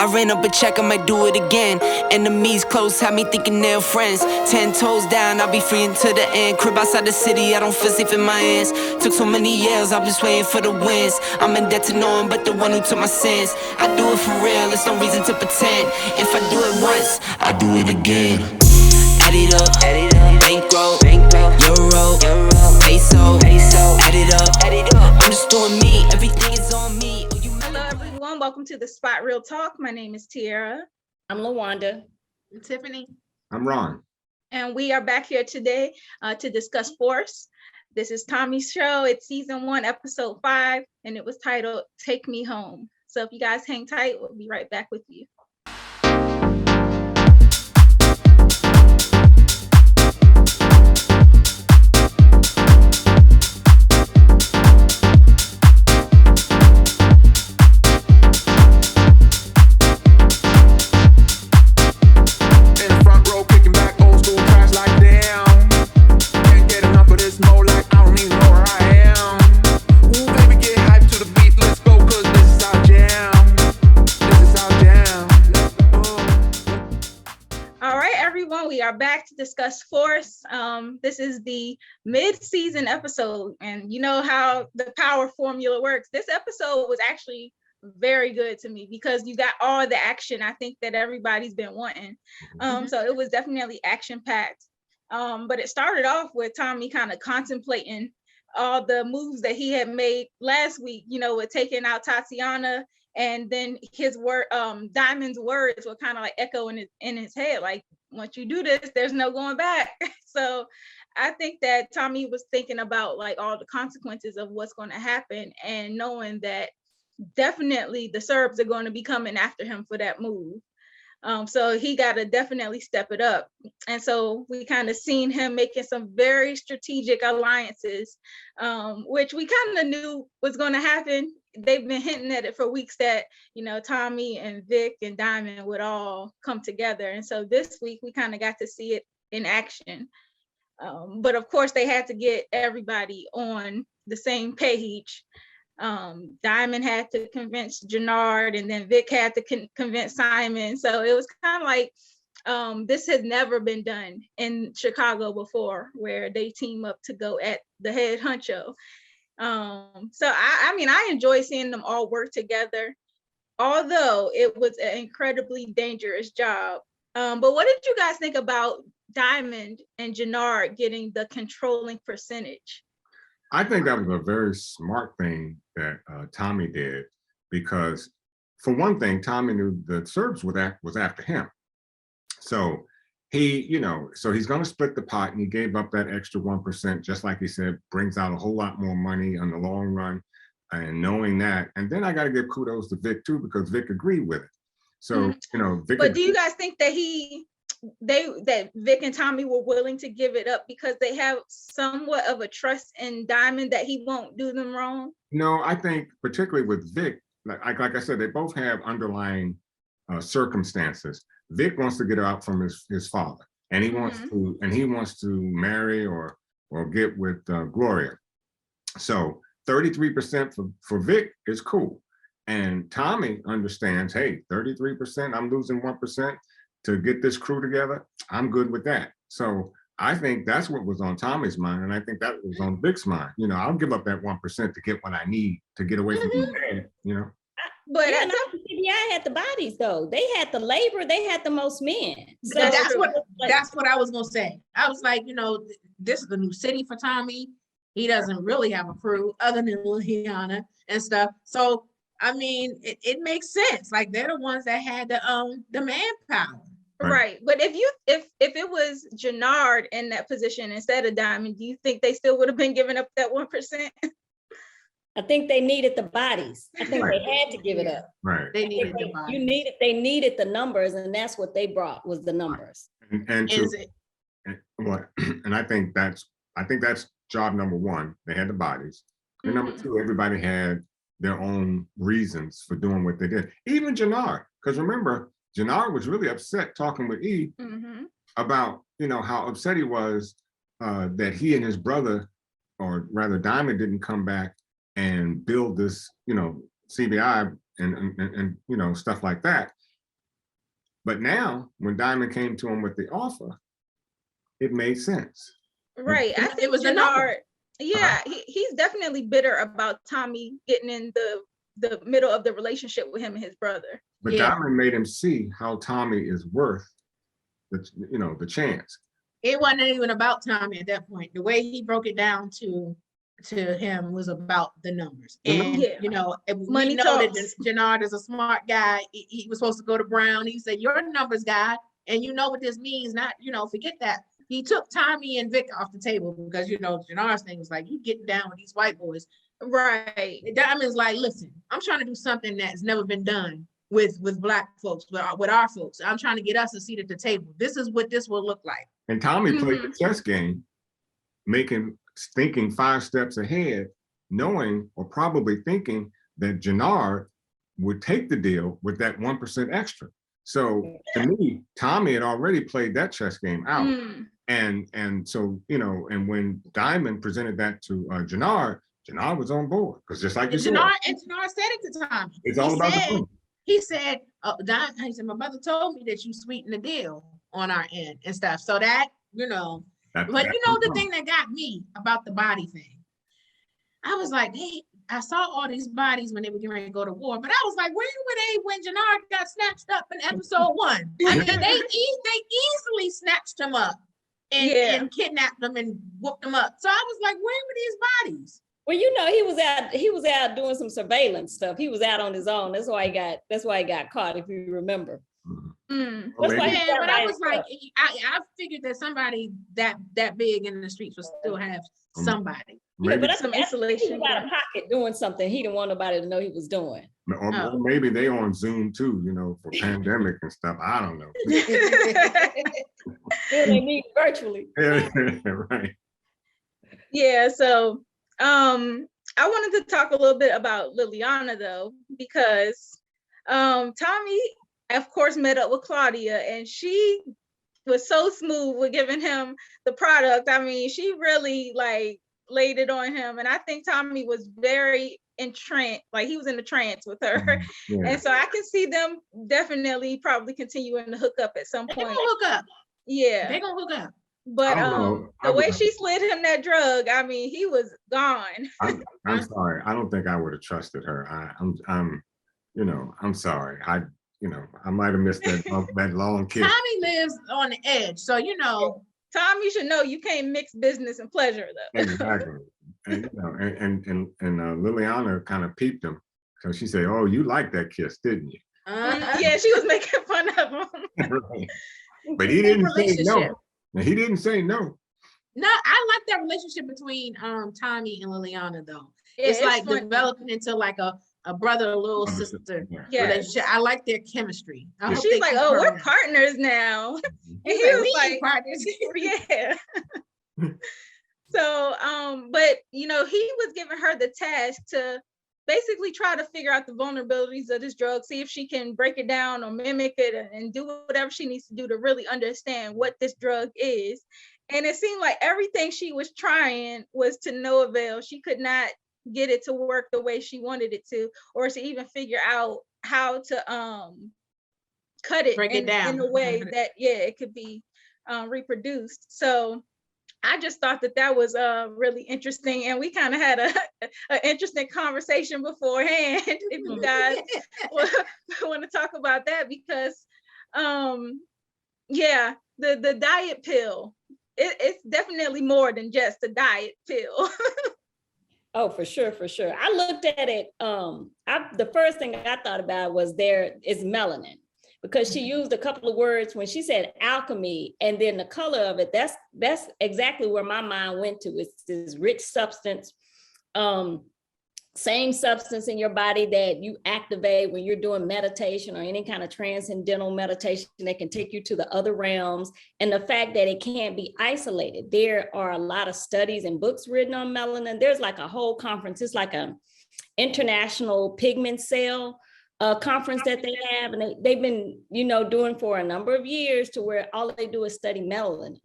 I ran up a check, I might do it again. Enemies close, had me thinking they're friends. 10 toes down, I'll be free until the end. Crib outside the city, I don't feel safe in my hands. Took so many years, I'm just waiting for the wins. I'm in debt to no one but the one who took my sins. I do it for real, there's no reason to pretend. If I do it once, I do it again. Add it up, bankroll, euro, peso, add it up. I'm just doing me, everything is on me. Hello everyone, welcome to the Spot Real Talk. My name is Tiara. I'm LaWanda. I'm Tiffany. I'm Ron. And we are back here today to discuss Force. This is Tommy's show. It's season 1, episode 5, and it was titled Take Me Home. So if you guys hang tight, we'll be right back with you. We are back to discuss Force. This is the mid-season episode, and you know how the power formula works. This episode was actually very good to me because you got all the action I think that everybody's been wanting. So it was definitely action-packed. But it started off with Tommy kind of contemplating all the moves that he had made last week, you know, with taking out Tatiana, and then his word, Diamond's words were kind of like echoing in his head, like, once you do this, there's no going back. So I think that Tommy was thinking about like all the consequences of what's going to happen, and knowing that definitely the Serbs are going to be coming after him for that move. So he got to definitely step it up. And so we kind of seen him making some very strategic alliances, which we kind of knew was going to happen. They've been hinting at it for weeks that, you know, Tommy and Vic and Diamond would all come together. And so this week we kind of got to see it in action. But of course they had to get everybody on the same page. Diamond had to convince Jannard, and then Vic had to convince Simon. So it was kind of like, this has never been done in Chicago before, where they team up to go at the head honcho. So I mean, I enjoy seeing them all work together, although it was an incredibly dangerous job. But what did you guys think about Diamond and Jannard getting the controlling percentage? I think that was a very smart thing that Tommy did, because for one thing, Tommy knew the Serbs was after him. So he, you know, so he's going to split the pot, and he gave up that extra 1%, just like he said, brings out a whole lot more money in the long run. And knowing that, and then I got to give kudos to Vic too, because Vic agreed with it. So, you know, Vic. But do you guys think that that Vic and Tommy were willing to give it up because they have somewhat of a trust in Diamond that he won't do them wrong? No, I think particularly with Vic, like I said, they both have underlying circumstances. Vic wants to get out from his father, and he wants to marry or get with Gloria. So 33% for Vic is cool, and Tommy understands. Hey, 33%, I'm losing 1% to get this crew together. I'm good with that. So I think that's what was on Tommy's mind, and I think that was on Vic's mind. You know, I'll give up that 1% to get what I need to get away from my dad. You know. But yeah, CBI had the bodies though. They had the labor. They had the most men. So that's what I was gonna say. I was like, you know, this is a new city for Tommy. He doesn't really have a crew other than Liliana and stuff. So I mean, it makes sense. Like they're the ones that had the manpower. Right. But if it was Jannard in that position instead of Diamond, do you think they still would have been giving up that 1%? I think they needed the bodies. I think they had to give it up. Right. They needed the bodies. They needed the numbers, and that's what they brought was the numbers. And I think that's job number one. They had the bodies. And number two, everybody had their own reasons for doing what they did. Even Jannard, because remember, Jannard was really upset talking with E about, you know, how upset he was that he and his brother, or rather Diamond, didn't come back and build this, you know, CBI and you know, stuff like that. But now, when Diamond came to him with the offer, it made sense. Right. I It think was the number. Jannard, yeah, he's definitely bitter about Tommy getting in the middle of the relationship with him and his brother. But Yeah. Diamond made him see how Tommy is worth the chance. It wasn't even about Tommy at that point. The way he broke it down to him was about the numbers. And Yeah. you know, Money we know that talks. Jannard is a smart guy. He was supposed to go to Brown. He said, "You're a numbers guy, and you know what this means." Not, forget that. He took Tommy and Vic off the table because Jannard's thing was like, "You get down with these white boys." Right. Diamond's like, "Listen, I'm trying to do something that's never been done with Black folks, with our folks. I'm trying to get us a seat at the table. This is what this will look like." And Tommy played the chess game, thinking 5 steps ahead, knowing or probably thinking that Jannard would take the deal with that 1% extra. So to me, Tommy had already played that chess game out. And so, and when Diamond presented that to Jannard was on board. Because just like you said. Jannard said it to Tommy. It's all about the money. He said, he said, "My brother told me that you sweetened the deal on our end and stuff." So that, but the thing that got me about the body thing, I was like, hey, I saw all these bodies when they were getting ready to go to war, but I was like, where were they when Jannard got snatched up in episode 1? I mean, they easily snatched him up and kidnapped them and whooped them up. So I was like, where were these bodies? Well, he was out doing some surveillance stuff. He was out on his own. That's why he got caught, if you remember. But I was like, I figured that somebody that big in the streets would still have somebody. Yeah, but that's some isolation. He was out of pocket doing something he didn't want nobody to know he was doing. Or maybe they on Zoom too, for pandemic and stuff. I don't know. They meet virtually. Right. Yeah, so I wanted to talk a little bit about Liliana though, because Tommy, of course, met up with Claudia, and she was so smooth with giving him the product. I mean, she really laid it on him, and I think Tommy was very entranced, he was in a trance with her. Yeah. And so I can see them definitely probably continuing to hook up at some point. They're gonna hook up. Yeah, they're gonna hook up. But the way she slid him that drug, I mean, he was gone. I'm sorry. I don't think I would have trusted her. I'm sorry. I might have missed that long kiss. Tommy lives on the edge, so Tommy should know you can't mix business and pleasure though. Exactly. And Liliana kind of peeped him. So she said, "Oh, you liked that kiss, didn't you?" Yeah, she was making fun of him. Right. But he didn't say no. He didn't say no. No, I like that relationship between Tommy and Liliana though. Yeah, it's like fun. Developing into like a brother, little sister relationship. I like their chemistry. She's like, "Oh, we're partners now." And he was like, partners. Yeah. So, but he was giving her the task to basically try to figure out the vulnerabilities of this drug, see if she can break it down or mimic it and do whatever she needs to do to really understand what this drug is. And it seemed like everything she was trying was to no avail. She could not get it to work the way she wanted it to, or to even figure out how to cut it in a way that it could be reproduced. So I just thought that was really interesting, and we kind of had an interesting conversation beforehand. If you guys want to talk about that, because the diet pill, it's definitely more than just a diet pill. Oh, for sure. I looked at it. The first thing I thought about was there is melanin, because she used a couple of words when she said alchemy, and then the color of it. That's exactly where my mind went to. It's this rich substance, same substance in your body that you activate when you're doing meditation or any kind of transcendental meditation that can take you to the other realms. And the fact that it can't be isolated. There are a lot of studies and books written on melanin. There's like a whole conference. It's like a international pigment cell conference that they have. And they've been, doing for a number of years, to where all they do is study melanin.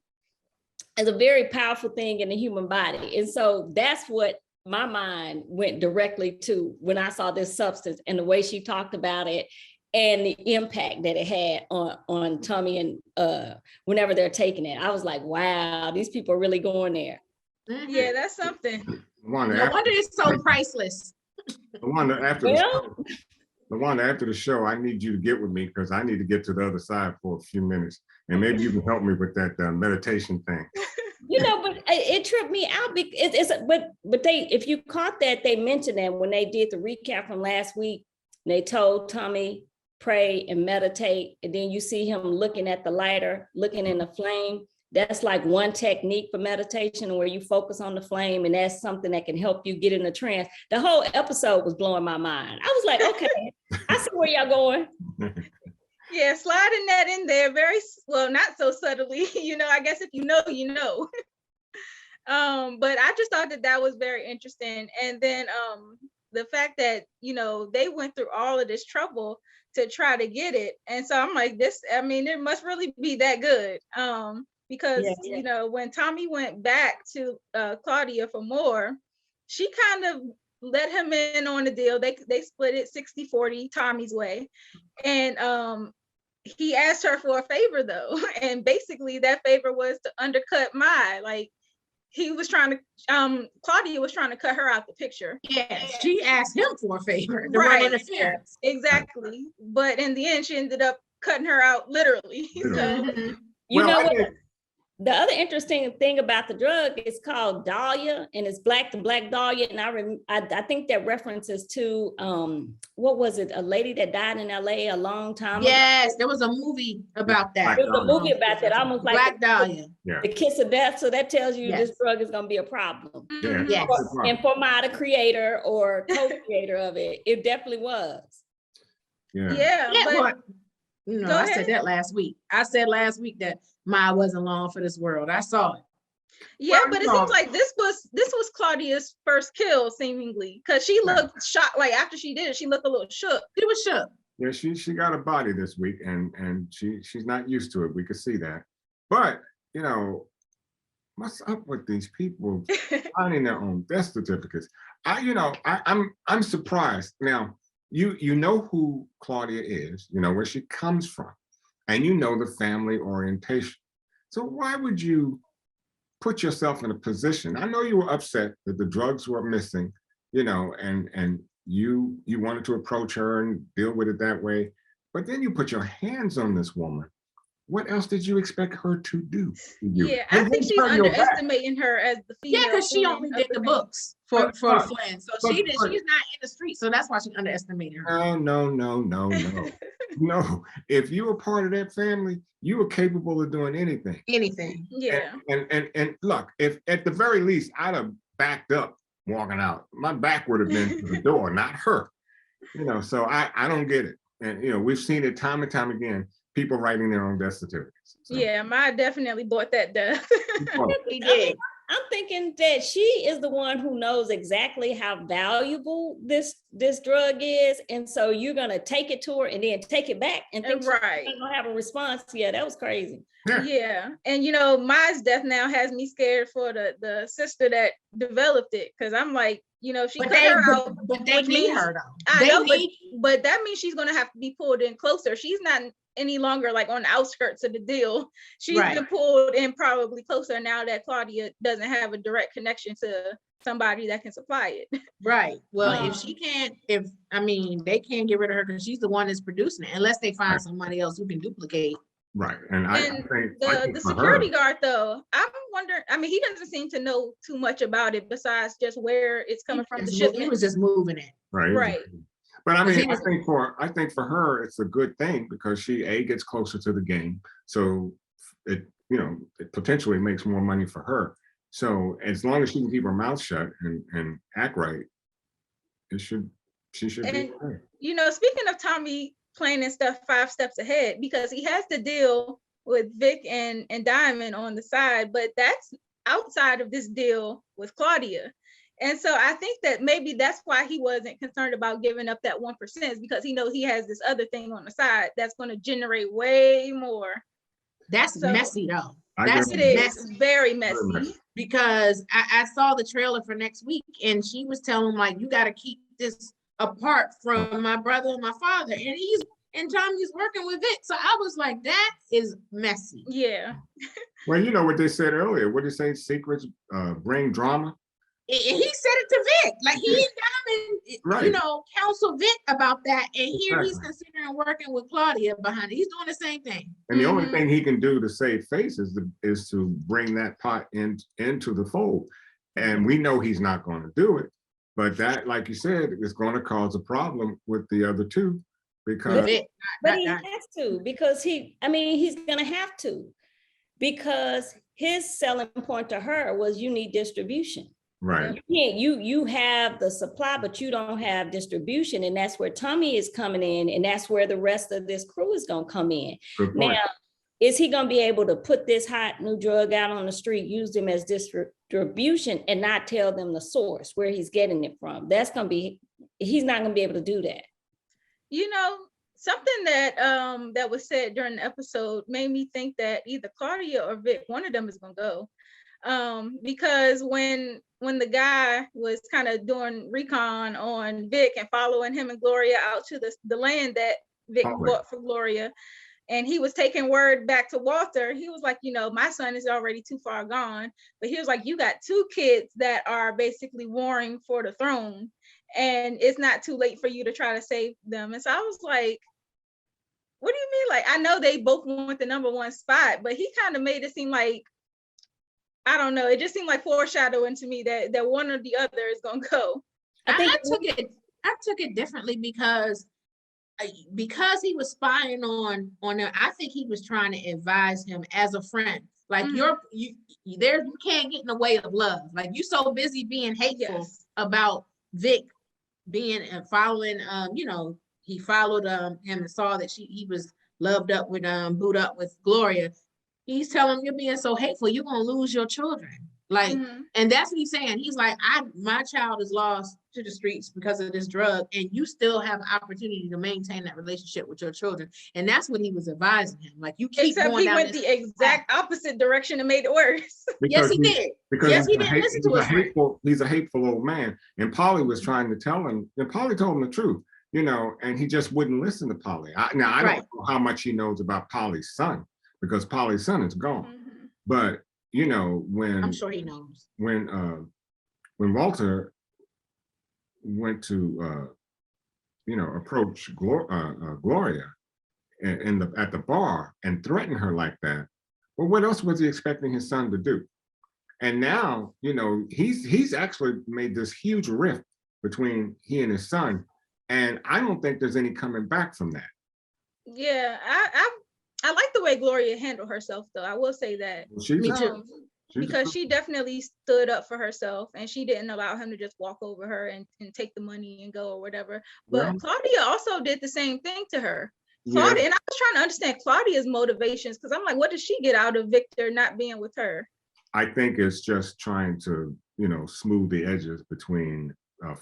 It's a very powerful thing in the human body. And so that's what my mind went directly to when I saw this substance and the way she talked about it. and the impact that it had on Tommy and whenever they're taking it. I was like, wow, these people are really going there. Yeah, that's something. No wonder it's so priceless. The one after the show, I need you to get with me because I need to get to the other side for a few minutes. And maybe you can help me with that meditation thing. But it tripped me out because but they, if you caught that, they mentioned that when they did the recap from last week, they told Tommy, pray and meditate. And then you see him looking at the lighter, looking in the flame. That's like one technique for meditation where you focus on the flame, and that's something that can help you get in a trance. The whole episode was blowing my mind. I was like, okay, I see where y'all going. Yeah, sliding that in there very well, not so subtly. I guess if you know, you know. But I just thought that was very interesting. And then the fact that, they went through all of this trouble to try to get it. And so I'm like, it must really be that good. Because, when Tommy went back to Claudia for more, she kind of let him in on the deal. They split it 60-40 Tommy's way. And he asked her for a favor though. And basically that favor was to undercut Maya. Like he was trying to, Claudia was trying to cut her out the picture. Yes, she asked him for a favor. Right. Interference. Exactly. But in the end, she ended up cutting her out literally. So, you know what? The other interesting thing about the drug is called Dahlia, and it's the black Dahlia. And I think that references to what was it? A lady that died in LA a long time ago. Yes, there was a movie about that. There was a movie about that, almost like Black Dahlia. The kiss of death. So that tells you this drug is going to be a problem. Yeah. Yes. And for my the creator or co-creator of it, it definitely was. Yeah. But I said that last week. I said last week that Maya wasn't long for this world. I saw it. Yeah, but it seems like this was Claudia's first kill, seemingly, because she looked shocked. Like after she did it, she looked a little shook. She was shook. Yeah, she got a body this week, and she's not used to it. We could see that. But what's up with these people finding their own death certificates? I'm surprised. Now, you know who Claudia is, you know where she comes from, and you know the family orientation. So why would you put yourself in a position? I know you were upset that the drugs were missing, and you wanted to approach her and deal with it that way, but then you put your hands on this woman. What else did you expect her to do? Yeah, I think she's underestimating her as the female. Yeah, because she only did the books for Flynn. So she's not in the street. So that's why she underestimated her. No. No. If you were part of that family, you were capable of doing anything. Anything. Yeah. And look, if at the very least I'd have backed up walking out, my back would have been to the door, not her. So I don't get it. And we've seen it time and time again. People writing their own death certificates. So. Yeah, Maya definitely bought that death. He did. I'm thinking that she is the one who knows exactly how valuable this drug is, and so you're gonna take it to her and then take it back and think she's gonna have a response. Yeah, that was crazy. Yeah. And Maya's death now has me scared for the sister that developed it, because I'm like, she cut her out, but they need her though. I know, but that means she's gonna have to be pulled in closer. She's not any longer like on the outskirts of the deal. She's been pulled in probably closer now that Claudia doesn't have a direct connection to somebody that can supply it. Right. Well, if they can't get rid of her because she's the one that's producing it, unless they find somebody else who can duplicate. Right. And I think the security guard though, I'm wondering, he doesn't seem to know too much about it besides just where it's coming from. The shipment. He was just moving it. Right. But I think for her, it's a good thing because she gets closer to the game. So it potentially makes more money for her. So as long as she can keep her mouth shut and act right, she should be okay. Speaking of Tommy planning stuff 5 steps ahead, because he has to deal with Vic and Diamond on the side, but that's outside of this deal with Claudia. And so I think that maybe that's why he wasn't concerned about giving up that 1%, is because he knows he has this other thing on the side that's going to generate way more. That's messy though. It is very messy. Because I saw the trailer for next week and she was telling him like, you got to keep this apart from my brother and my father. And and Tommy's working with it. So I was like, that is messy. Yeah. Well, you know what they said earlier. What did they say? Secrets bring drama. And he said it to Vic. Like he didn't Right. you know, counsel Vic about that. And here he's Exactly. considering working with Claudia behind it. He's doing the same thing. And the only thing he can do to save face is to bring that pot into the fold. And we know he's not going to do it. But that, like you said, is going to cause a problem with the other two because but he has to, because he's gonna have to, because his selling point to her was you need distribution. right. You have the supply, but you don't have distribution. And that's where Tommy is coming in, and that's where the rest of this crew is gonna come in. Good point. Now, is he gonna be able to put this hot new drug out on the street, use them as distribution, and not tell them the source where he's getting it from? He's not gonna be able to do that. You know, something that that was said during the episode made me think that either Claudia or Vic, one of them is gonna go. Because when the guy was kind of doing recon on Vic and following him and Gloria out to the land that Vic bought for Gloria, and he was taking word back to Walter, he was like, you know, my son is already too far gone, but he was like, you got two kids that are basically warring for the throne, and it's not too late for you to try to save them. And so I was like, what do you mean? Like, I know they both want the #1 spot, but he kind of made it seem like, I don't know, it just seemed like foreshadowing to me that one or the other is gonna go. I took it differently because he was spying on her. I think he was trying to advise him as a friend. Like you can't get in the way of love. Like you so busy being hateful about Vic being and following you know, he followed him and saw that he was loved up with booed up with Gloria. He's telling him, you're being so hateful, you're gonna lose your children. Like, and that's what he's saying. He's like, my child is lost to the streets because of this drug, and you still have opportunity to maintain that relationship with your children. And that's what he was advising him. Like, you keep Except going he down went the exact opposite direction and made it worse. Yes, he did. Because yes, he didn't listen to his he's a hateful old man. And Polly was trying to tell him, and Polly told him the truth, you know, and he just wouldn't listen to Polly. I don't know how much he knows about Polly's son, because Polly's son is gone. But you know, when I'm sure he knows, when Walter went to you know, approach Gloria at the bar and threaten her like that, well, what else was he expecting his son to do? And now, you know, he's actually made this huge rift between he and his son, and I don't think there's any coming back from that. Yeah, I like the way Gloria handled herself, though. I will say that. Me too. Because she definitely stood up for herself, and she didn't allow him to just walk over her and take the money and go or whatever. But Claudia also did the same thing to her. Claudia, and I was trying to understand Claudia's motivations, because I'm like, what does she get out of Victor not being with her? I think it's just trying to, you know, smooth the edges between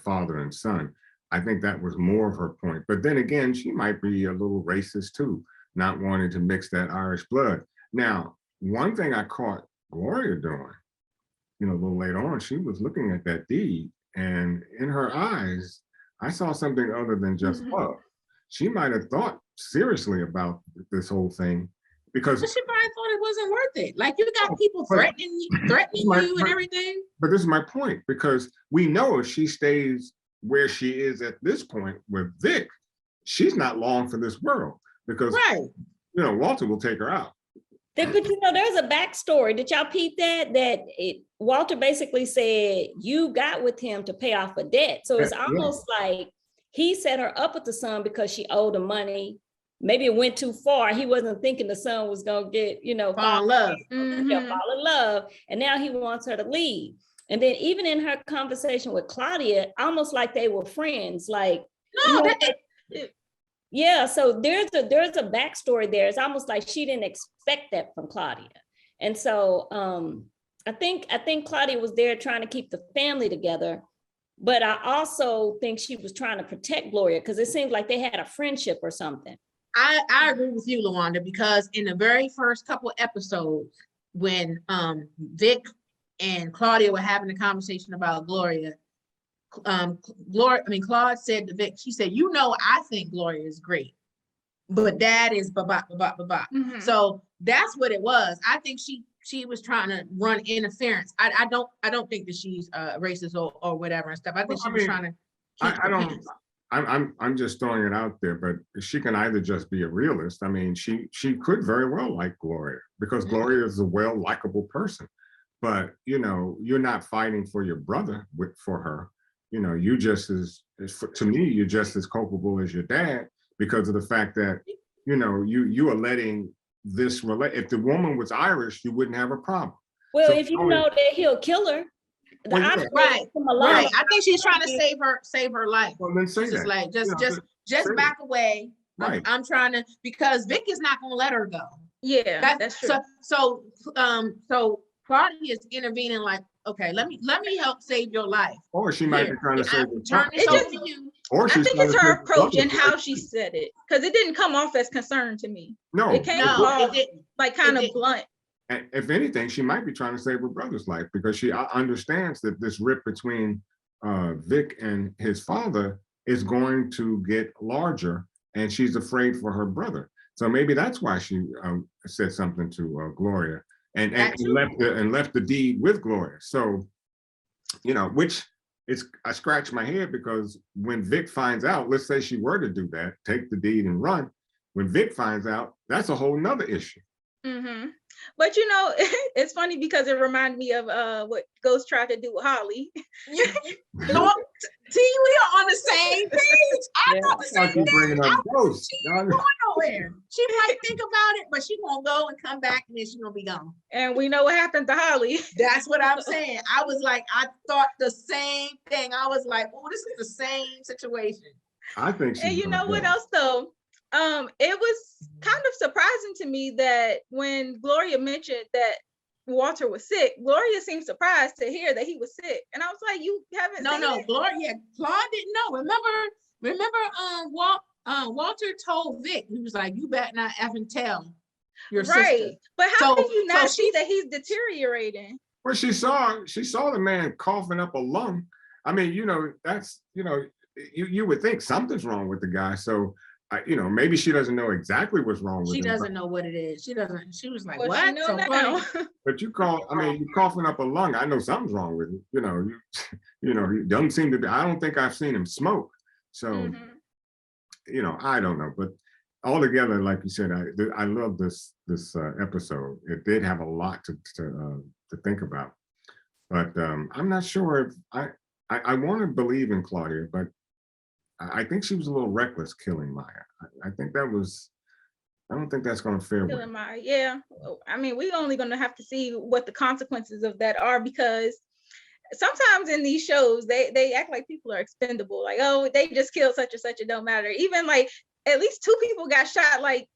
father and son. I think that was more of her point. But then again, she might be a little racist too, not wanting to mix that Irish blood. Now, one thing I caught Gloria doing, you know, a little later on, she was looking at that deed, and in her eyes, I saw something other than just love. She might have thought seriously about this whole thing, because she probably thought it wasn't worth it. Like, you got people threatening you and everything. But this is my point, because we know if she stays where she is at this point with Vic, she's not long for this world, because you know, Walter will take her out. But you know, there's a backstory. Did y'all peep that? Walter basically said you got with him to pay off a debt. So it's almost like he set her up with the son because she owed him money. Maybe it went too far. He wasn't thinking the son was gonna get, you know, fall in love. Fall in love. And now he wants her to leave. And then even in her conversation with Claudia, almost like they were friends. Like, no, yeah, so there's a backstory there. It's almost like she didn't expect that from Claudia. And so I think Claudia was there trying to keep the family together, but I also think she was trying to protect Gloria, because it seemed like they had a friendship or something. I agree with you, Lawanda, because in the very first couple episodes, when Vic and Claudia were having a conversation about Gloria, Claude said to Vic, she said, you know, I think Gloria is great. but dad is blah. Mhm. So that's what it was. I think she was trying to run interference. I don't think that she's racist or whatever and stuff. I think she was trying to keep I the don't. peace. I'm just throwing it out there, but she can either just be a realist. I mean, she could very well like Gloria because Gloria is a well likable person. But you know, you're not fighting for your brother for her. You know, you just to me, you're just as culpable as your dad because of the fact that you know you are letting this relate. If the woman was Irish, you wouldn't have a problem. Well, So if you know that he'll kill her, the well, yeah, option Right, is come along. right. I think she's trying to save her life. well then say She's just that. like, You know, just say back that. away. Right. I'm trying to, because Vic is not gonna let her go. Yeah, that's true. So Claudia is intervening like, okay, let me help save your life. Or she might be trying to say, turn this over to you. or I she's think trying it's to her say approach and how she said it, because it didn't come off as concern to me. No, It came No, off it didn't. like kind It of didn't. blunt. and if anything, she might be trying to save her brother's life because she understands that this rip between Vic and his father is going to get larger, and she's afraid for her brother. So maybe that's why she said something to Gloria and left the deed with Gloria. So you know, which is I scratch my head because when Vic finds out, let's say she were to do that, take the deed and run. When Vic finds out, that's a whole nother issue. Mm-hmm. But you know, it's funny because it reminded me of what Ghost tried to do with Holly. No, see, we are on the same page. I thought the same thing. Bringing up Ghost. She ain't going nowhere. She might think about it, but she gonna go and come back, and then she gonna be gone. And we know what happened to Holly. That's what I'm saying. I was like, I thought the same thing. I was like, oh, this is the same situation. I think she's And you know what go. else though? It was kind of surprising to me that when Gloria mentioned that Walter was sick, Gloria seemed surprised to hear that he was sick. And I was like, you haven't seen it? Gloria, Claude didn't know. Remember, Walter told Vic, he was like, you better not effing tell your sister. But how can you not see that he's deteriorating? Well, she saw the man coughing up a lung. I mean, you know, that's, you know, you would think something's wrong with the guy. So, you know, maybe she doesn't know exactly what's wrong with him. She doesn't know what it is. She doesn't. She was like, what? She know now. But you coughing up a lung. I know something's wrong with it. You know, you know, he doesn't seem to be. I don't think I've seen him smoke. So, you know, I don't know. But altogether, like you said, I love this episode. It did have a lot to think about. But I'm not sure if I want to believe in Claudia, but I think she was a little reckless killing Maya. I think that was. I don't think that's going to fare well. Maya, yeah. I mean, we're only going to have to see what the consequences of that are, because sometimes in these shows they act like people are expendable. Like, oh, they just killed such and such. It don't matter. Even like at least 2 people got shot like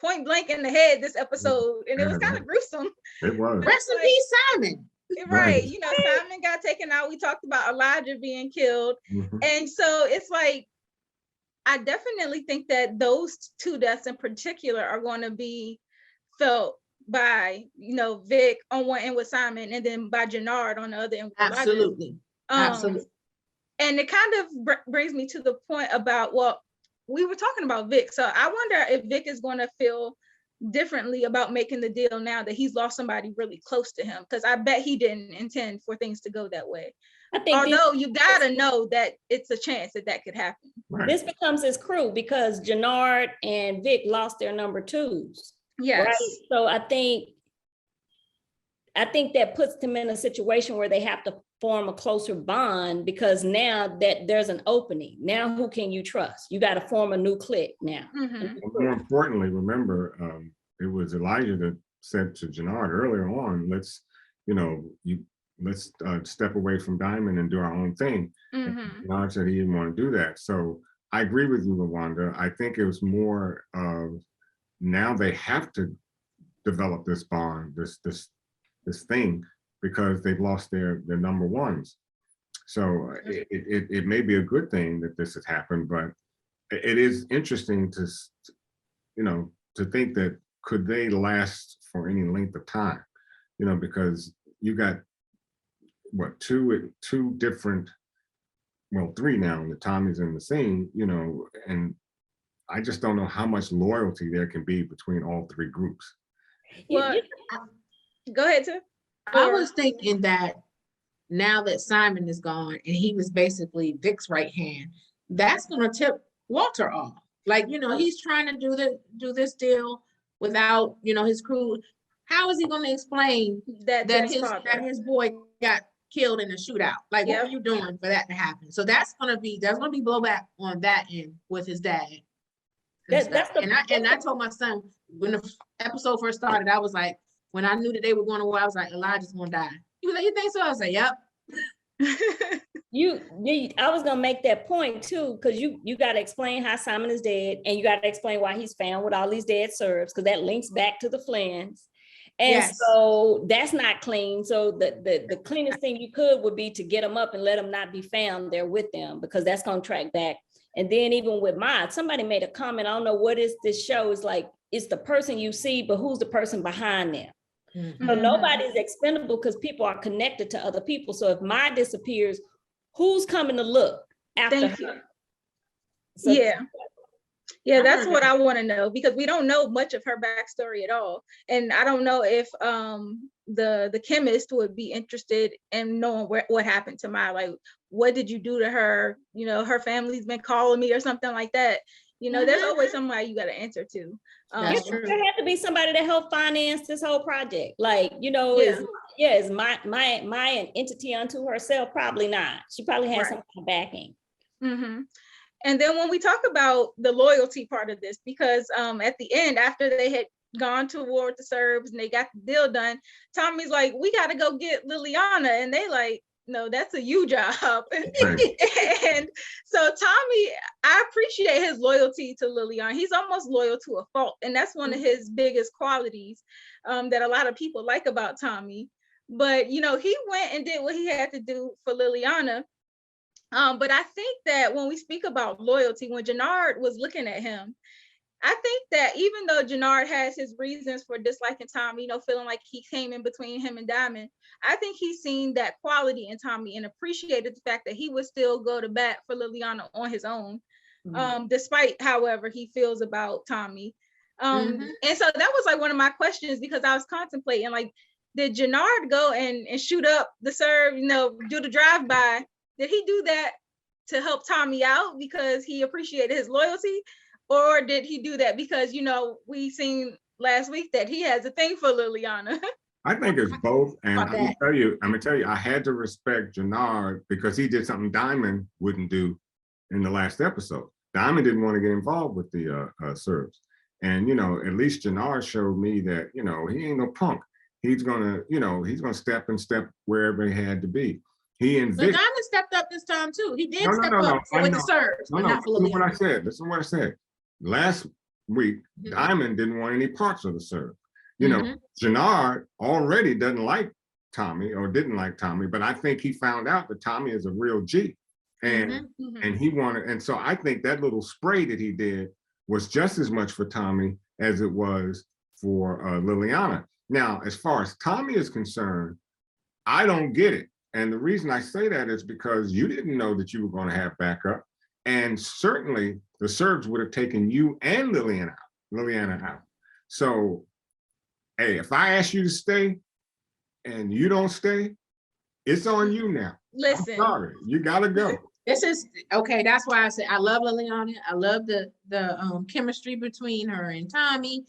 point blank in the head this episode, and it was kind of gruesome. It was. Rest in peace, Simon. Right. You know, Simon got taken out. We talked about Elijah being killed. And so it's like, I definitely think that those 2 deaths in particular are going to be felt by, you know, Vic on one end with Simon, and then by Jannard on the other end with Absolutely. Absolutely. And it kind of brings me to the point about, well, we were talking about Vic. So I wonder if Vic is going to feel differently about making the deal now that he's lost somebody really close to him, because I bet he didn't intend for things to go that way. Although you gotta know that it's a chance that could happen. Right. This becomes his crew because Jannard and Vic lost their number 2s. Yes. Right? So I think that puts them in a situation where they have to form a closer bond, because now that there's an opening, now who can you trust? You got to form a new clique now. More importantly, remember, it was Elijah that said to Jannard earlier on, let's step away from Diamond and do our own thing. Jannard said he didn't want to do that. So I agree with you, Lawanda. I think it was more of now they have to develop this bond, this thing, because they've lost their number 1s. So it may be a good thing that this has happened, but it is interesting to, you know, to think that could they last for any length of time, you know, because you got what, 2 different, well, 3 now, and the Tommy's in the scene, you know, and I just don't know how much loyalty there can be between all three groups. Well, go ahead, Tiff. I was thinking that now that Simon is gone and he was basically Vic's right hand, that's going to tip Walter off. Like, you know, he's trying to do this deal without, you know, his crew. How is he going to explain that his boy got killed in a shootout? Like, what were you doing for that to happen? So there's going to be blowback on that end with his dad. And I told my son when the episode first started, I was like, when I knew that they were going to war, I was like, Elijah's going to die. He was like, you think so? I was like, yep. I was gonna make that point too, because you got to explain how Simon is dead, and you got to explain why he's found with all these dead Serbs, because that links back to the Flynn's. And so that's not clean. So the cleanest thing you could would be to get them up and let them not be found there with them, because that's gonna track back. And then even with Maya, somebody made a comment, I don't know what is this show, is like, it's the person you see, but who's the person behind them? Mm-hmm. So nobody's expendable because people are connected to other people. So if Maya disappears, who's coming to look after her? So that's what I want to know, because we don't know much of her backstory at all. And I don't know if the chemist would be interested in knowing what happened to Maya. Like, what did you do to her? You know, her family's been calling me or something like that. You know, there's always somebody you got to answer to. That's true. There had to be somebody to help finance this whole project. Like, you know, is my an entity unto herself? Probably not. She probably has some kind of backing. Mm-hmm. And then when we talk about the loyalty part of this, because at the end, after they had gone to war with the Serbs and they got the deal done, Tommy's like, we got to go get Liliana. And they like, no, that's a you job. And so Tommy, I appreciate his loyalty to Liliana. He's almost loyal to a fault. And that's one of his biggest qualities that a lot of people like about Tommy. But, you know, he went and did what he had to do for Liliana. But I think that when we speak about loyalty, when Jannard was looking at him, I think that even though Jannard has his reasons for disliking Tommy, you know, feeling like he came in between him and Diamond, I think he's seen that quality in Tommy and appreciated the fact that he would still go to bat for Liliana on his own, despite however he feels about Tommy. And so that was like one of my questions, because I was contemplating, like, did Jannard go and shoot up the Serb, you know, do the drive-by? Did he do that to help Tommy out because he appreciated his loyalty? Or did he do that because, you know, we seen last week that he has a thing for Liliana? I think it's both. And I'm gonna tell you, I had to respect Jannard because he did something Diamond wouldn't do in the last episode. Diamond didn't want to get involved with the Serbs. And, you know, at least Jannard showed me that, you know, he ain't no punk. He's gonna step wherever he had to be. He and Vic. Diamond stepped up this time too. He did step up with the Serbs, but not for Liliana. Listen what I said. Last week, Diamond didn't want any parts of the Serb. You know, Jannard already doesn't like Tommy or didn't like Tommy, but I think he found out that Tommy is a real G. And he wanted, and so I think that little spray that he did was just as much for Tommy as it was for Liliana. Now, as far as Tommy is concerned, I don't get it. And the reason I say that is because you didn't know that you were going to have backup. And certainly the Serbs would have taken you and Liliana out. So, hey, if I ask you to stay and you don't stay, it's on you now. Listen, I'm sorry, you gotta go. This is okay. That's why I said I love Liliana. I love the chemistry between her and Tommy.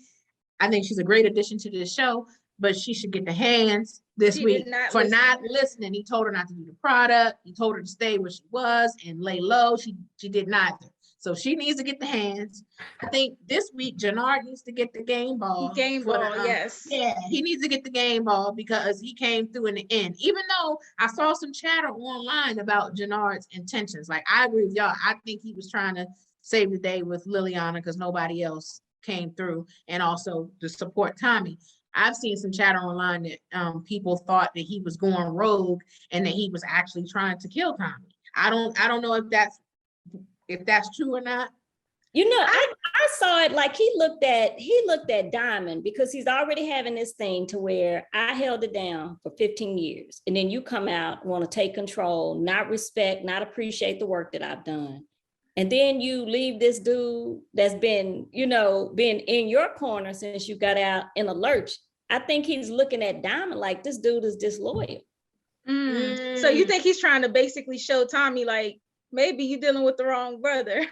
I think she's a great addition to this show, but she should get the hands this week for not listening. He told her not to do the product. He told her to stay where she was and lay low. She did neither. So she needs to get the hands. I think this week Jannard needs to get the game ball. Yes. Yeah, he needs to get the game ball because he came through in the end. Even though I saw some chatter online about Jannard's intentions. Like, I agree with y'all. I think he was trying to save the day with Liliana because nobody else came through, and also to support Tommy. I've seen some chatter online that people thought that he was going rogue and that he was actually trying to kill Tommy. I don't know if that's true or not. You know, I saw it like he looked at Diamond, because he's already having this thing to where I held it down for 15 years. And then you come out, want to take control, not respect, not appreciate the work that I've done. And then you leave this dude that's been, been in your corner since you got out in a lurch. I think he's looking at Diamond like this dude is disloyal. So you think he's trying to basically show Tommy like, maybe you're dealing with the wrong brother?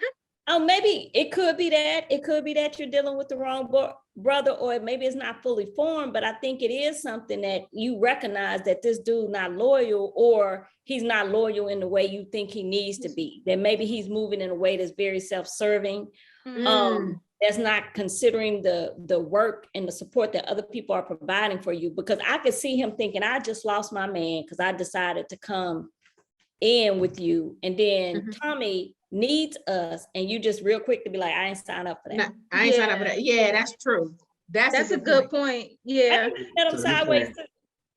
Oh, maybe it could be that. It could be that you're dealing with the wrong brother, or maybe it's not fully formed, but I think it is something that you recognize that this dude not loyal, or he's not loyal in the way you think he needs to be. That maybe he's moving in a way that's very self-serving, that's not considering the work and the support that other people are providing for you. Because I could see him thinking, I just lost my man because I decided to come in with you. And then Tommy needs us, and you just real quick to be like, I ain't signed up for that. No, I ain't signed up for that. Yeah, that's true. That's a good point. Yeah. Let him sideways.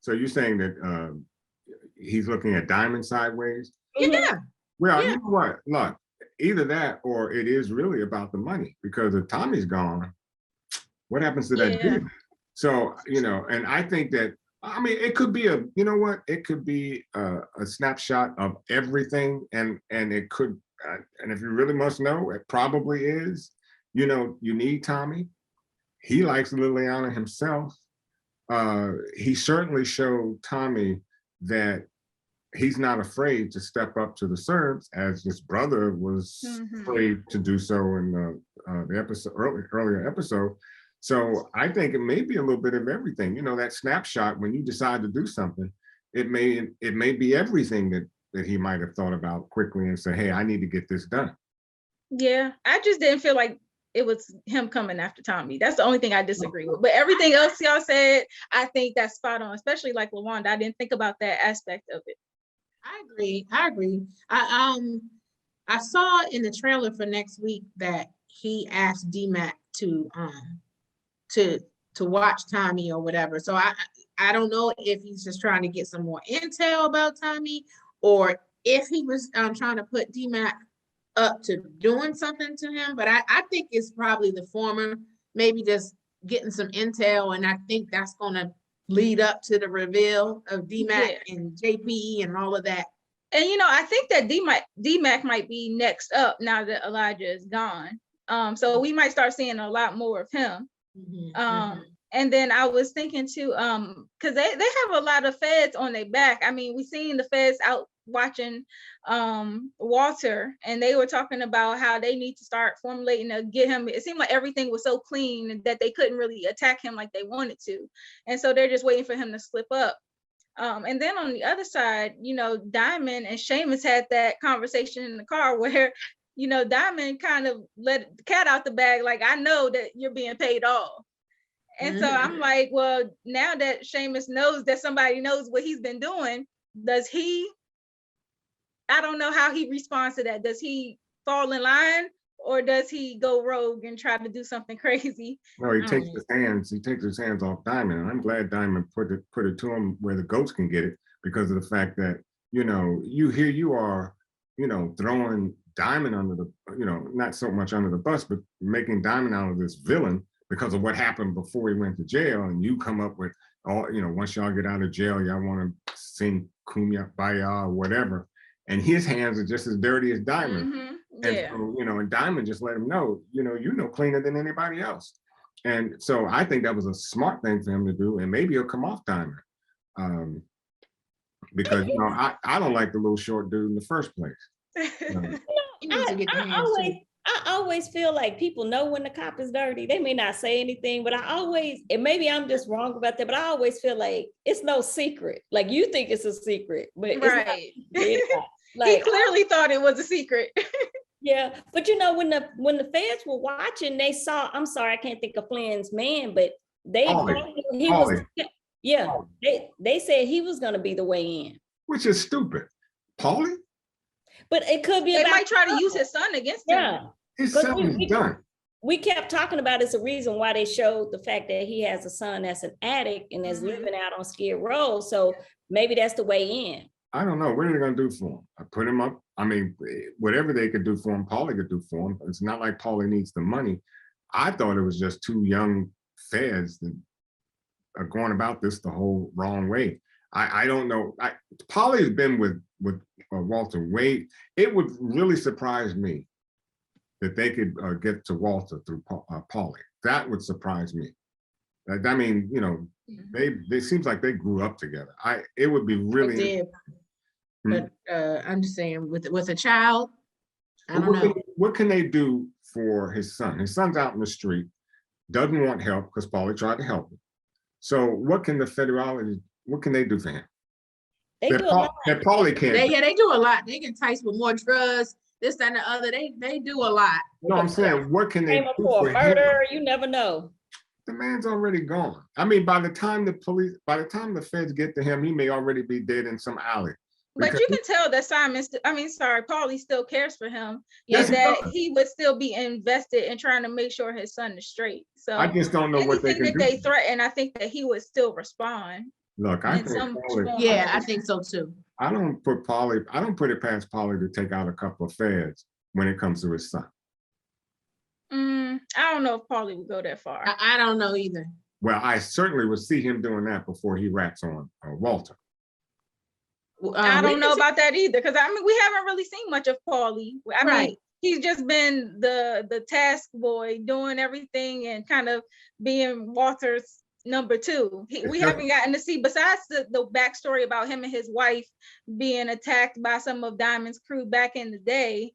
So you're saying that he's looking at Diamond sideways? Yeah. Well, you know what? Look, either that or it is really about the money, because if Tommy's gone, what happens to that dude? So, and I think that, I mean, it could be it could be a snapshot of everything, and it could, and if you really must know, it probably is, you need Tommy. He likes Liliana himself. He certainly showed Tommy that he's not afraid to step up to the Serbs, as his brother was afraid to do so in the episode, earlier episode. So I think it may be a little bit of everything. That snapshot, when you decide to do something, it may be everything that he might have thought about quickly and say, hey, I need to get this done. Yeah, I just didn't feel like it was him coming after Tommy. That's the only thing I disagree with. But everything else y'all said, I think that's spot on, especially like LaWanda. I didn't think about that aspect of it. I agree. I saw in the trailer for next week that he asked D-Mac to watch Tommy or whatever. So I don't know if he's just trying to get some more intel about Tommy, or if he was trying to put D-Mac up to doing something to him. But I think it's probably the former, maybe just getting some intel, and I think that's gonna lead up to the reveal of D-Mac and JP and all of that. And I think that D-Mac might be next up now that Elijah is gone. So we might start seeing a lot more of him. And then I was thinking too, because they have a lot of feds on their back. I mean, we seen the feds out watching Walter, and they were talking about how they need to start formulating to get him. It seemed like everything was so clean that they couldn't really attack him like they wanted to, and so they're just waiting for him to slip up. And then on the other side, Diamond and Seamus had that conversation in the car where Diamond kind of let the cat out the bag, like, I know that you're being paid off. And so I'm like, well, now that Seamus knows that somebody knows what he's been doing, does he, I don't know how he responds to that. Does he fall in line, or does he go rogue and try to do something crazy? No, he takes his hands off Diamond. And I'm glad Diamond put it to him where the goats can get it, because of the fact that, you are, throwing Diamond under the, not so much under the bus, but making Diamond out of this villain because of what happened before he went to jail. And you come up with all, once y'all get out of jail, y'all want to sing Kumbaya or whatever. And his hands are just as dirty as Diamond. And so, and Diamond just let him know, you're cleaner than anybody else. And so I think that was a smart thing for him to do, and maybe he'll come off Diamond. Because I don't like the little short dude in the first place. I always feel like people know when the cop is dirty. They may not say anything, but and maybe I'm just wrong about that, but I always feel like it's no secret. Like, you think it's a secret, but it's not. Like, he clearly thought it was a secret. Yeah, but when the feds were watching, they saw, I'm sorry, I can't think of Flynn's man, but they they said he was gonna be the way in. Which is stupid. Paulie? But it could be they might try to use his son against him. His son is done. We kept talking about it's a reason why they showed the fact that he has a son that's an addict and is living out on Skid Row. So maybe that's the way in. I don't know. What are they going to do for him? I put him up. I mean, whatever they could do for him, Paulie could do for him. It's not like Paulie needs the money. I thought it was just two young feds that are going about this the whole wrong way. I don't know. Paulie's been with Walter Wade. It would really surprise me that they could get to Walter through Paulie. That would surprise me. I mean, you know, they seems like they grew up together. It would be really. Did. But I'm just saying, with a child, I don't know. What can they do for his son? His son's out in the street, doesn't want help because Paulie tried to help him. So what can the federality? What can they do for him? They do a lot. That Paulie can't. They do a lot. They can entice with more drugs, this, that, and the other. They do a lot. No, I'm saying, what can they do for for murder? him? You never know. The man's already gone. I mean, by the time the feds get to him, he may already be dead in some alley. But you can tell that Paulie still cares for him, Yes, and that he would still be invested in trying to make sure his son is straight. So I just don't know what they can do. Anything that they threaten, I think that he would still respond. Look, I think I think so too. I don't put it past Paulie to take out a couple of feds when it comes to his son. I don't know if Paulie would go that far. I don't know either. Well, I certainly would see him doing that before he rats on Walter. I don't know about that either, because I mean, we haven't really seen much of Paulie. I mean, he's just been the task boy, doing everything and kind of being Walter's number two. We haven't gotten to see, besides the backstory about him and his wife being attacked by some of Diamond's crew back in the day,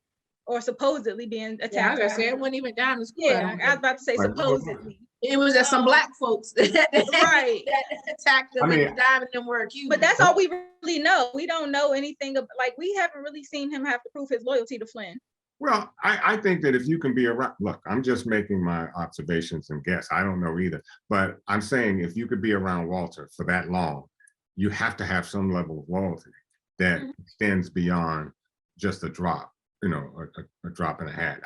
or supposedly being attacked. Yeah, I was gonna say it wasn't even Diamond's crew. Yeah, I was about to say supposedly. It was just some black folks that attacked them. I mean, Diamond and were accused. But that's all we really know. We don't know anything like, we haven't really seen him have to prove his loyalty to Flynn. Well, I think that if you can be around, look, I'm just making my observations and guess. I don't know either. But I'm saying if you could be around Walter for that long, you have to have some level of loyalty that extends beyond just a drop, you know, a drop in a hat.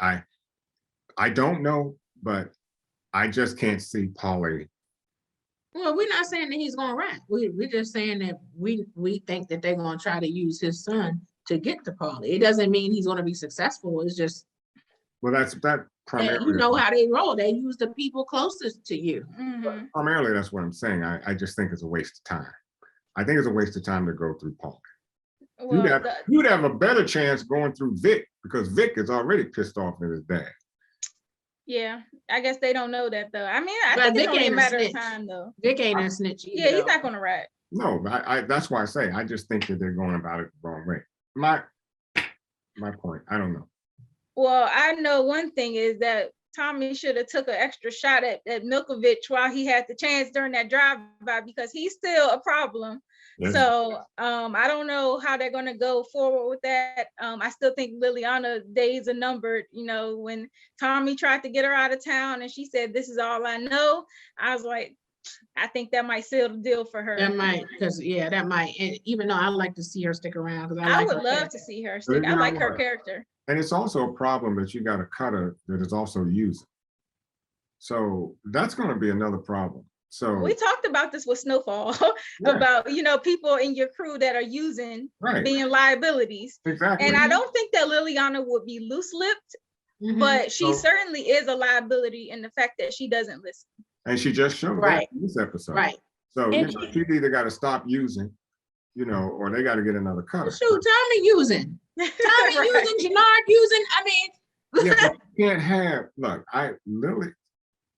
I don't know, but I just can't see Paulie. Well, we're not saying that he's gonna rat. We're just saying that we think that they're gonna try to use his son to get to Paulie. It doesn't mean he's gonna be successful. It's just, well, that primarily. You know how they roll. They use the people closest to you. Primarily, that's what I'm saying. I just think it's a waste of time. I think it's a waste of time to go through Paulie. Well, you'd have a better chance going through Vic, because Vic is already pissed off at his dad. Yeah, I guess they don't know that though. I mean, I think it's only a matter of time though. Vic ain't a snitch either. Yeah, he's not gonna rat. No, that's why I say I just think that they're going about it the wrong way. My point. I don't know. Well, I know one thing is that Tommy should have took an extra shot at Milkovich while he had the chance during that drive-by, because he's still a problem. Yes. So I don't know how they're going to go forward with that. I still think Liliana days are numbered. You know, when Tommy tried to get her out of town and she said, "This is all I know," I was like, I think that might seal the deal for her. That might, because that might. And even though I like to see her stick around, because I would love to see her stick. I like her character. And it's also a problem that you got a cutter that is also using. So that's going to be another problem. So we talked about this with Snowfall about, you know, people in your crew that are using being liabilities. Exactly. And I don't think that Liliana would be loose-lipped, but she certainly is a liability in the fact that she doesn't listen. And she just showed that in this episode. Right. So you know, she's either got to stop using, you know, or they got to get another cutter. Shoot, Tommy using. Tommy using, Jannard using. I mean, yeah, but you can't have. Look, I literally,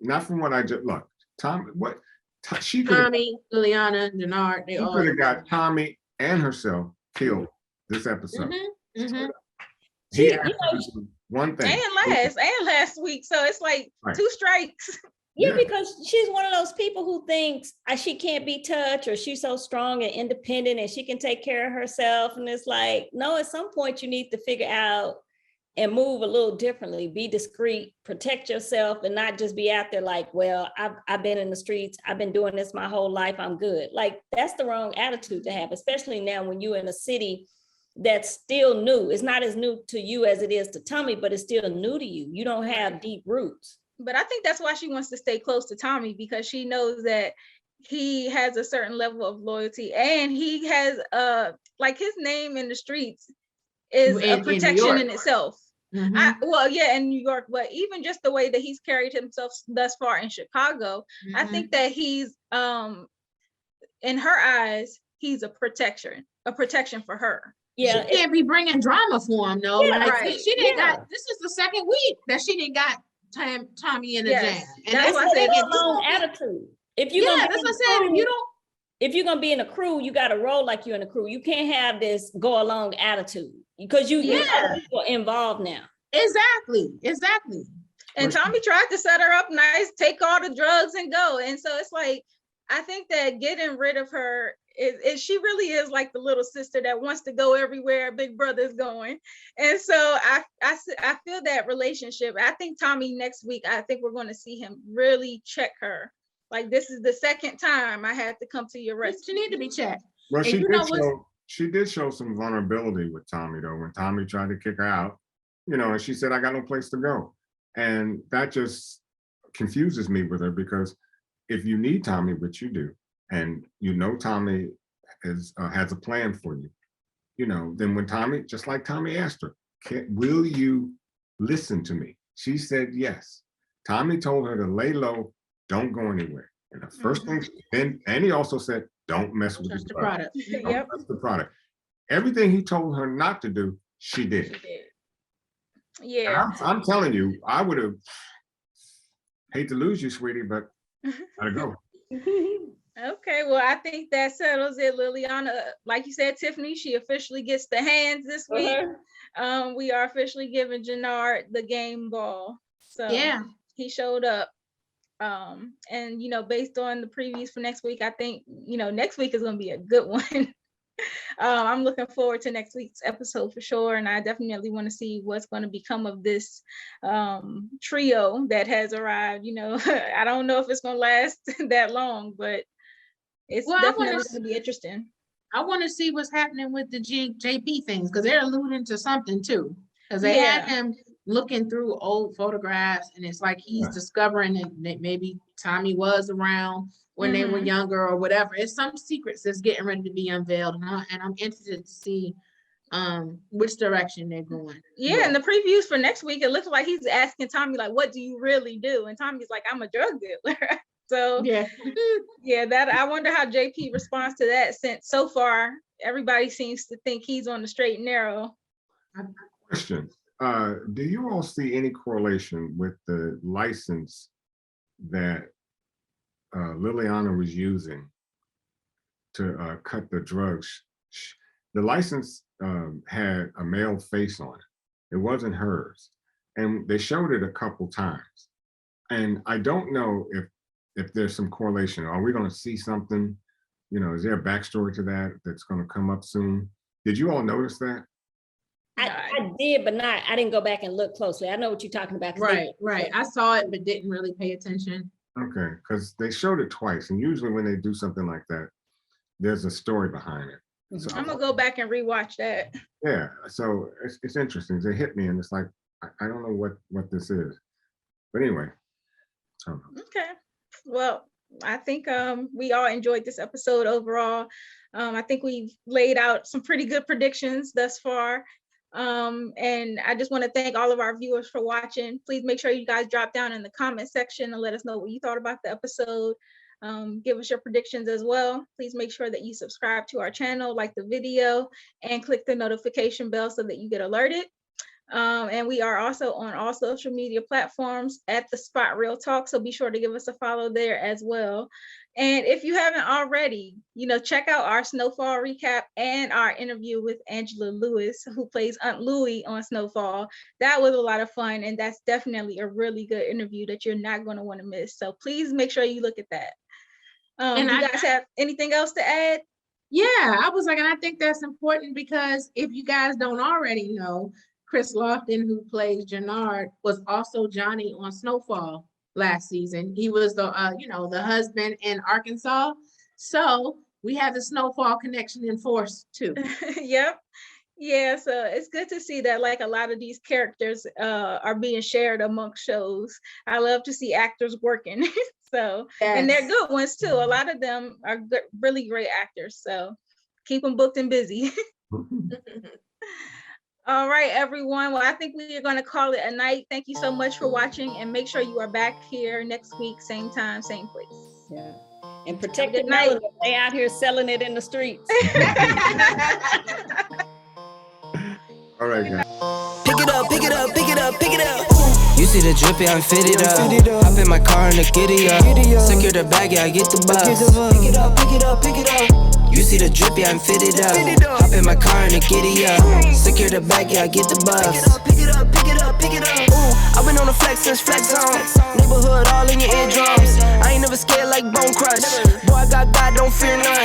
not from what I just look. Tommy, what she could. Tommy, Liliana, Jannard, they all could have got Tommy and herself killed this episode. He one thing. And last week, so it's like 2 strikes. Yeah, because she's one of those people who thinks she can't be touched, or she's so strong and independent and she can take care of herself. And it's like, no, at some point you need to figure out and move a little differently, be discreet, protect yourself, and not just be out there like, well, I've been in the streets, I've been doing this my whole life, I'm good. Like, that's the wrong attitude to have, especially now when you're in a city that's still new. It's not as new to you as it is to Tommy, but it's still new to you. You don't have deep roots. But I think that's why she wants to stay close to Tommy, because she knows that he has a certain level of loyalty, and he has like his name in the streets is a protection in itself. In New York, but even just the way that he's carried himself thus far in Chicago, I think that he's in her eyes, he's a protection for her. Yeah, she can't be bringing drama for him, though. Yeah, like right. she didn't Yeah. got. This is the second week that she didn't got Tommy in the Yes, jam, and that's that's why I the said thing. it's If you long don't be- attitude. If you're yeah, gonna that's be what in I said. a If you crew, don't, if you're gonna be in a crew, you got to roll like you're in a crew. You can't have this go along attitude because you Yeah. other people involved now. exactly. And Tommy tried to set her up nice, take all the drugs and go. And so it's like, I think that getting rid of her is she really is like the little sister that wants to go everywhere Big Brother's going. And so I feel that relationship. I think Tommy next week, I think we're going to see him really check her. Like, this is the second time I had to come to your rescue. She need to be checked. Well, And you know what's- she did show some vulnerability with Tommy, though, when Tommy tried to kick her out, and she said, I got no place to go. And that just confuses me with her, because if you need Tommy, which you do, and Tommy has a plan for you, then when Tommy, just like Tommy asked her, will you listen to me? She said yes. Tommy told her to lay low, don't go anywhere. And the first thing, and he also said, don't mess with Touch the product. product. Don't Yep. touch the product. Everything he told her not to do, she did. Yeah. I'm telling you, I would have hate to lose you, sweetie, but gotta go. Okay, well, I think that settles it, Liliana. Like you said, Tiffany, she officially gets the hands this week. We are officially giving Jannard the game ball. So Yeah. he showed up. And based on the previews for next week, I think next week is going to be a good one. I'm looking forward to next week's episode for sure, and I definitely want to see what's going to become of this trio that has arrived. I don't know if it's going to last that long, but it's definitely going to be interesting. I want to see what's happening with the JP things, because they're alluding to something too. Because they had him looking through old photographs, and it's like he's discovering that maybe Tommy was around when they were younger or whatever. It's some secrets that's getting ready to be unveiled, and I'm interested to see which direction they're going. Yeah, and the previews for next week, it looks like he's asking Tommy, like, what do you really do? And Tommy's like, I'm a drug dealer. So that I wonder how JP responds to that, since so far everybody seems to think he's on the straight and narrow. Question. Do you all see any correlation with the license that Liliana was using to cut the drugs? The license had a male face on it. It wasn't hers. And they showed it a couple times. And I don't know if there's some correlation. Are we going to see something? Is there a backstory to that that's going to come up soon? Did you all notice that? I did, but I didn't go back and look closely. I know what you're talking about. Right. I saw it, but didn't really pay attention. Okay, because they showed it twice. And usually when they do something like that, there's a story behind it. So I'm going to go back and rewatch that. Yeah, so it's interesting. They hit me and it's like, I don't know what this is. But anyway. Okay. Well, I think we all enjoyed this episode overall. I think we've laid out some pretty good predictions thus far. And I just want to thank all of our viewers for watching. Please make sure you guys drop down in the comment section and let us know what you thought about the episode. Give us your predictions as well. Please make sure that you subscribe to our channel, like the video, and click the notification bell so that you get alerted. And we are also on all social media platforms at The Spot Real Talk, so be sure to give us a follow there as well. And if you haven't already, check out our Snowfall recap and our interview with Angela Lewis, who plays Aunt Louie on Snowfall. That was a lot of fun, and that's definitely a really good interview that you're not going to want to miss. So please make sure you look at that. And you guys have anything else to add? Yeah, I was like, and I think that's important, because if you guys don't already know, Chris Lofton, who plays Jannard, was also Johnny on Snowfall last season. He was the the husband in Arkansas. So we have the Snowfall connection in force too. Yep. Yeah, so it's good to see that like a lot of these characters are being shared amongst shows. I love to see actors working. So and they're good ones too. A lot of them are good, really great actors. So keep them booked and busy. All right, everyone. Well, I think we are going to call it a night. Thank you so much for watching, and make sure you are back here next week, same time, same place. Yeah. And protect the melon. They out here selling it in the streets. All right, guys. Pick it up, pick it up, pick it up, pick it up. You see the drippy, I'm fitted up. Hop in my car and the giddy up. Secure the bag, yeah, I get the bus. Pick it up, pick it up, pick it up. You see the drippy, I'm fitted up. Hop in my car and the giddy up. Secure the bag, yeah, I get the bus. Pick it up, pick it up, pick it up, pick it up. Ooh, I've been on the flex since flex zone. Neighborhood all in your eardrums. I ain't never scared like Bone Crush. Boy, I got God, don't fear none.